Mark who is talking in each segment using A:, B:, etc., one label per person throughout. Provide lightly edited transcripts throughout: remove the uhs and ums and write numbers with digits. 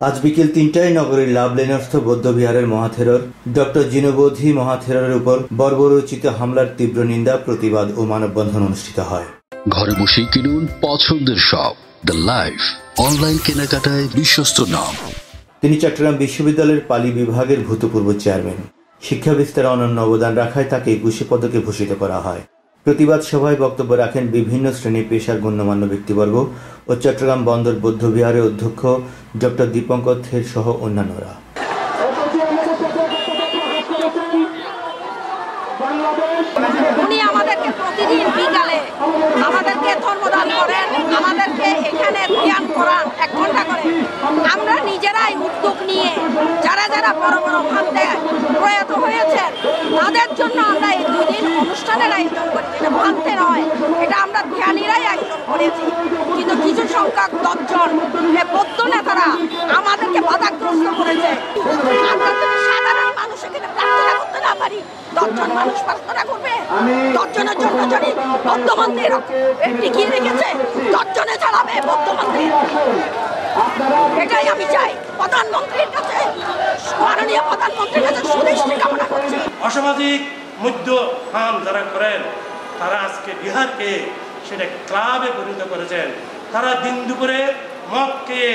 A: আজ বিকেল ৩টায় নগরীর লাভলেনস্থ বৌদ্ধবিহারের মহাথেরর ডক্টর জিনবোধি মহাথেররের উপর বর্বরোচিত হামলার তীব্র নিন্দা, প্রতিবাদ ও মানববন্ধন অনুষ্ঠিত হয়।
B: ঘরে বসেই কিনুন পছন্দের শপ দ্য লাইফ, অনলাইন কেনাকাটায় বিশ্বস্ত নাম।
A: তিনি চট্টগ্রাম বিশ্ববিদ্যালয়ের পালি বিভাগের ভূতপূর্ব চেয়ারম্যান। শিক্ষা বিস্তারে অনন্য অবদান রাখায় তাকে ২১ পদকে ভূষিত করা হয়। প্রতিবাদ সভায় বক্তব্য রাখেন বিভিন্ন শ্রেণী পেশার গণ্যমান্য ব্যক্তিবর্গ ও চট্টগ্রাম বন্দর বৌদ্ধবিহারের অধ্যক্ষ ডক্টর দীপঙ্কর থের সহ অন্যান্যরা।
C: উনি আমাদেরকে প্রতিদিন বিকালে আমাদেরকে ধর্মদান করেন, আমাদেরকে এখানে ধ্যান করান 1 ঘন্টা করে। আমরা নিজেরাই উদ্যোগ নিয়ে যারা যারা বড় বড় ভান্তে প্রয়াত হয়েছেন তাদের জন্য আমরা এই 2 দিন অনুষ্ঠানের আয়োজন করেছি। এটা ভান্তে নয়, এটা আমরা ধ্যানীরাই আয়োজন করেছি। কিন্তু কিছু সংখ্যক 10 জন বৌদ্ধ নেতারা আমাদেরকে বাধাগ্রস্ত করেছে। আমরা যদি সাধারণ মানুষ এখানে প্রার্থনা করতে না পারি, 10 জন মানুষ প্রার্থনা করবে? 10 জনের জন্য যদি বৌদ্ধ মন্দির টিকিয়ে রেখেছে, 10 জনে চালাবে বৌদ্ধ মন্দির। এটাই আমি চাই প্রধানমন্ত্রীর কাছে, মাননীয় প্রধানমন্ত্রীর কাছে সুদৃষ্টি কামনা করছি।
D: অসামাজিক মদ্যপান যারা করেন তারা আজকে বিহারকে সেটা ক্লাবে পরিণত করেছেন। তারা দিন দুপুরে মদ খেয়ে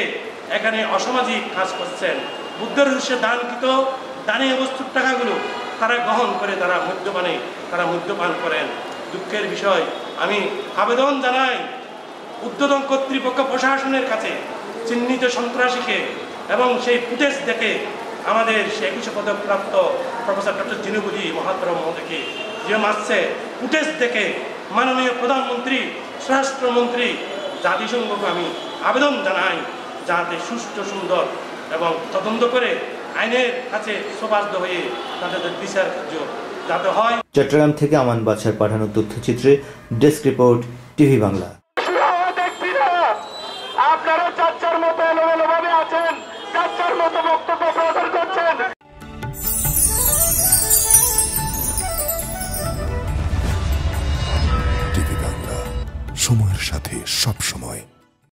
D: এখানে অসামাজিক কাজ করছেন। বুদ্ধের উদ্দেশ্যে দানকৃত দানীয় বস্তুর টাকাগুলো তারা গ্রহণ করে তারা মদ্যপান করেন। দুঃখের বিষয়, আমি আবেদন জানাই উদ্বোধন কর্তৃপক্ষ প্রশাসনের কাছে চিহ্নিত সন্ত্রাসীকে এবং সেই ফুটেজ দেখে আমাদের 21 পদকপ্রাপ্ত প্রফেসর ডক্টর জিনবোধি মহাথেরর মহোদয়কে যে মারছে, ফুটেজ দেখে মাননীয় প্রধানমন্ত্রী, স্বরাষ্ট্রমন্ত্রী, জাতিসংঘকে আমি আবেদন জানাই যাতে সুষ্ঠু, সুন্দর এবং তদন্ত করে আইনের কাছে সোপার্দ হয়ে তাদের বিচার কার্য যাতে হয়।
A: চট্টগ্রাম থেকে আমান বাদশার পাঠানো তথ্যচিত্রে ডেস্ক রিপোর্ট, টিভি বাংলা।
E: আপনারা চাচার মতো এলোমেলোভাবে আছেন, চাচার মতো বক্তব্য প্রচার করছেন।
F: টিভি বাংলা, সময়ের সাথে সব সময়।